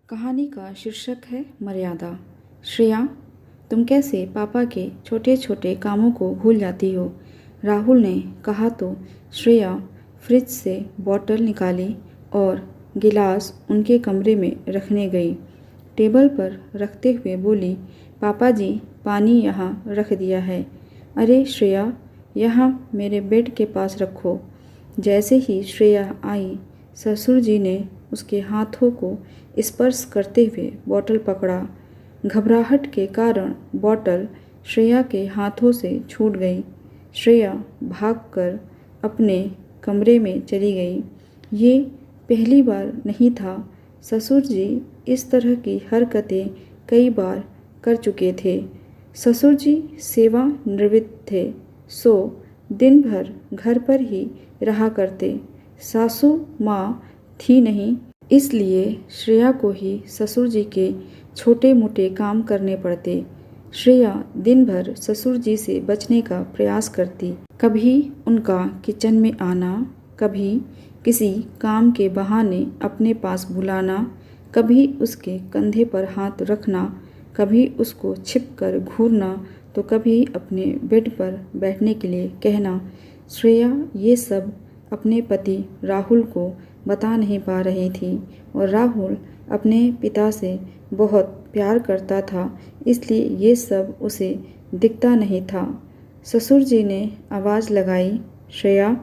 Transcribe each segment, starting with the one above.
कहानी का शीर्षक है मर्यादा। श्रेया, तुम कैसे पापा के छोटे छोटे कामों को भूल जाती हो? राहुल ने कहा तो श्रेया फ्रिज से बोतल निकाली और गिलास उनके कमरे में रखने गई। टेबल पर रखते हुए बोली, पापा जी, पानी यहाँ रख दिया है। अरे श्रेया, यहाँ मेरे बेड के पास रखो। जैसे ही श्रेया आई, ससुर जी ने उसके हाथों को स्पर्श करते हुए बोतल पकड़ा। घबराहट के कारण बोतल श्रेया के हाथों से छूट गई। श्रेया भागकर अपने कमरे में चली गई। ये पहली बार नहीं था। ससुर जी इस तरह की हरकतें कई बार कर चुके थे। ससुर जी सेवानिवृत्त थे, सो दिन भर घर पर ही रहा करते। सासू माँ थी नहीं, इसलिए श्रेया को ही ससुर जी के छोटे मोटे काम करने पड़ते। श्रेया दिन भर ससुर जी से बचने का प्रयास करती। कभी उनका किचन में आना, कभी किसी काम के बहाने अपने पास बुलाना, कभी उसके कंधे पर हाथ रखना, कभी उसको छिपकर घूरना, तो कभी अपने बेड पर बैठने के लिए कहना। श्रेया ये सब अपने पति राहुल को बता नहीं पा रही थी और राहुल अपने पिता से बहुत प्यार करता था, इसलिए ये सब उसे दिखता नहीं था। ससुर जी ने आवाज़ लगाई, श्रेया,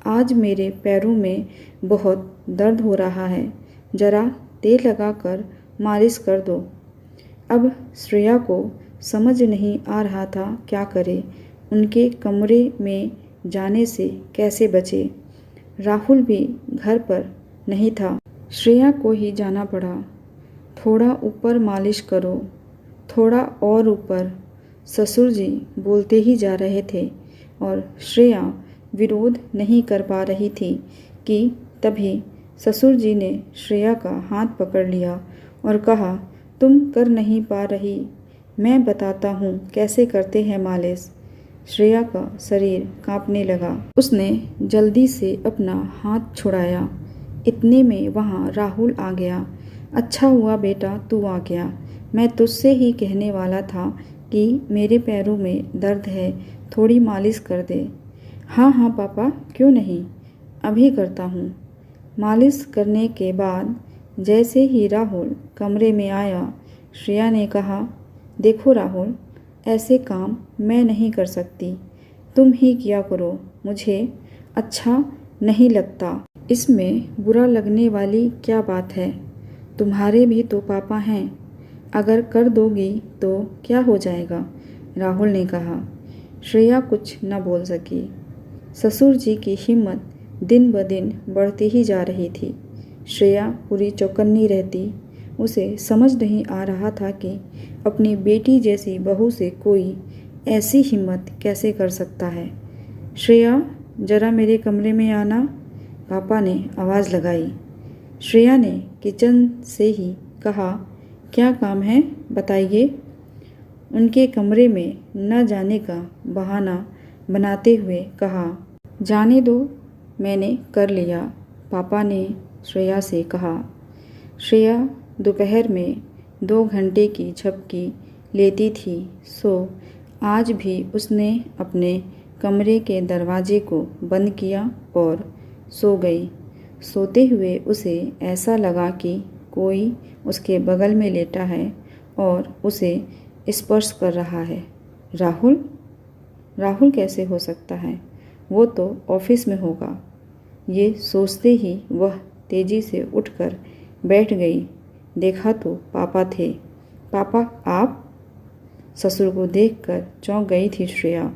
आज मेरे पैरों में बहुत दर्द हो रहा है, ज़रा तेल लगाकर मालिश कर दो। अब श्रेया को समझ नहीं आ रहा था क्या करे, उनके कमरे में जाने से कैसे बचे। राहुल भी घर पर नहीं था। श्रेया को ही जाना पड़ा। थोड़ा ऊपर मालिश करो, थोड़ा और ऊपर, ससुर जी बोलते ही जा रहे थे और श्रेया विरोध नहीं कर पा रही थी कि तभी ससुर जी ने श्रेया का हाथ पकड़ लिया और कहा, तुम कर नहीं पा रही, मैं बताता हूँ कैसे करते हैं मालिश। श्रेया का शरीर कांपने लगा। उसने जल्दी से अपना हाथ छुड़ाया। इतने में वहाँ राहुल आ गया। अच्छा हुआ बेटा तू आ गया, मैं तुझसे ही कहने वाला था कि मेरे पैरों में दर्द है, थोड़ी मालिश कर दे। हाँ हाँ पापा, क्यों नहीं, अभी करता हूँ। मालिश करने के बाद जैसे ही राहुल कमरे में आया, श्रेया ने कहा, देखो राहुल, ऐसे काम मैं नहीं कर सकती, तुम ही किया करो, मुझे अच्छा नहीं लगता। इसमें बुरा लगने वाली क्या बात है, तुम्हारे भी तो पापा हैं, अगर कर दोगी तो क्या हो जाएगा, राहुल ने कहा। श्रेया कुछ न बोल सकी। ससुर जी की हिम्मत दिन ब दिन बढ़ती ही जा रही थी। श्रेया पूरी चौकन्नी रहती। उसे समझ नहीं आ रहा था कि अपनी बेटी जैसी बहू से कोई ऐसी हिम्मत कैसे कर सकता है। श्रेया, ज़रा मेरे कमरे में आना, पापा ने आवाज़ लगाई। श्रेया ने किचन से ही कहा, क्या काम है बताइए। उनके कमरे में न जाने का बहाना बनाते हुए कहा, जाने दो, मैंने कर लिया, पापा ने श्रेया से कहा। श्रेया दोपहर में 2 घंटे की झपकी लेती थी, सो आज भी उसने अपने कमरे के दरवाजे को बंद किया और सो गई। सोते हुए उसे ऐसा लगा कि कोई उसके बगल में लेटा है और उसे स्पर्श कर रहा है। राहुल? राहुल कैसे हो सकता है, वो तो ऑफिस में होगा। ये सोचते ही वह तेज़ी से उठकर बैठ गई। देखा तो पापा थे। पापा आप? ससुर को देखकर चौंक गई थी श्रेया।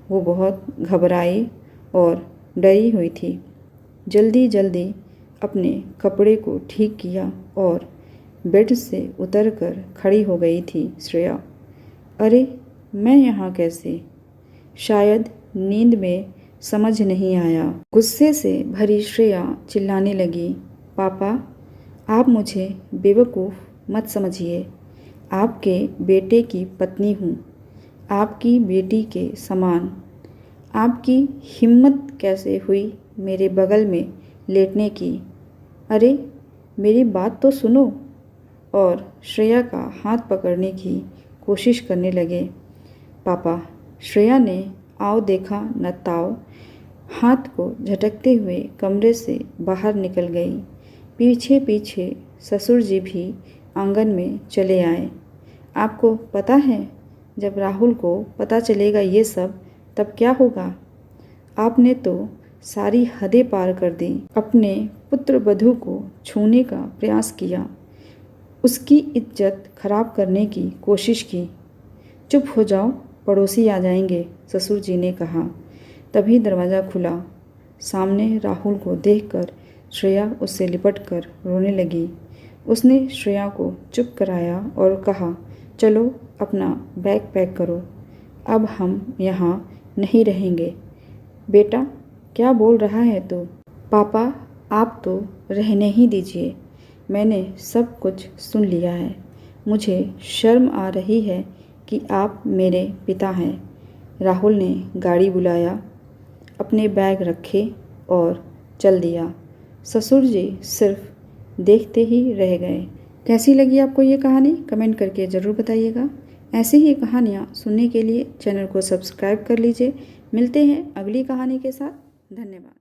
वो बहुत घबराई और डरी हुई थी। जल्दी जल्दी अपने कपड़े को ठीक किया और बेड से उतरकर खड़ी हो गई थी श्रेया। अरे मैं यहाँ कैसे? शायद नींद में समझ नहीं आया। गुस्से से भरी श्रेया चिल्लाने लगी, पापा आप मुझे बेवकूफ़ मत समझिए, आपके बेटे की पत्नी हूँ, आपकी बेटी के समान। आपकी हिम्मत कैसे हुई मेरे बगल में लेटने की? अरे मेरी बात तो सुनो, और श्रेया का हाथ पकड़ने की कोशिश करने लगे। पापा, श्रेया ने आओ देखा न ताओ हाथ को झटकते हुए कमरे से बाहर निकल गई। पीछे पीछे ससुर जी भी आंगन में चले आए। आपको पता है जब राहुल को पता चलेगा ये सब तब क्या होगा? आपने तो सारी हदें पार कर दी। अपने पुत्र वधू को छूने का प्रयास किया, उसकी इज्जत खराब करने की कोशिश की। चुप हो जाओ, पड़ोसी आ जाएंगे, ससुर जी ने कहा। तभी दरवाज़ा खुला। सामने राहुल को देखकर श्रेया उससे लिपटकर रोने लगी। उसने श्रेया को चुप कराया और कहा, चलो अपना बैग पैक करो, अब हम यहाँ नहीं रहेंगे। बेटा, क्या बोल रहा है तू? पापा, आप तो रहने ही दीजिए, मैंने सब कुछ सुन लिया है। मुझे शर्म आ रही है कि आप मेरे पिता हैं। राहुल ने गाड़ी बुलाया, अपने बैग रखे और चल दिया। ससुर जी सिर्फ देखते ही रह गए। कैसी लगी आपको ये कहानी? कमेंट करके ज़रूर बताइएगा। ऐसी ही कहानियाँ सुनने के लिए चैनल को सब्सक्राइब कर लीजिए। मिलते हैं अगली कहानी के साथ। धन्यवाद।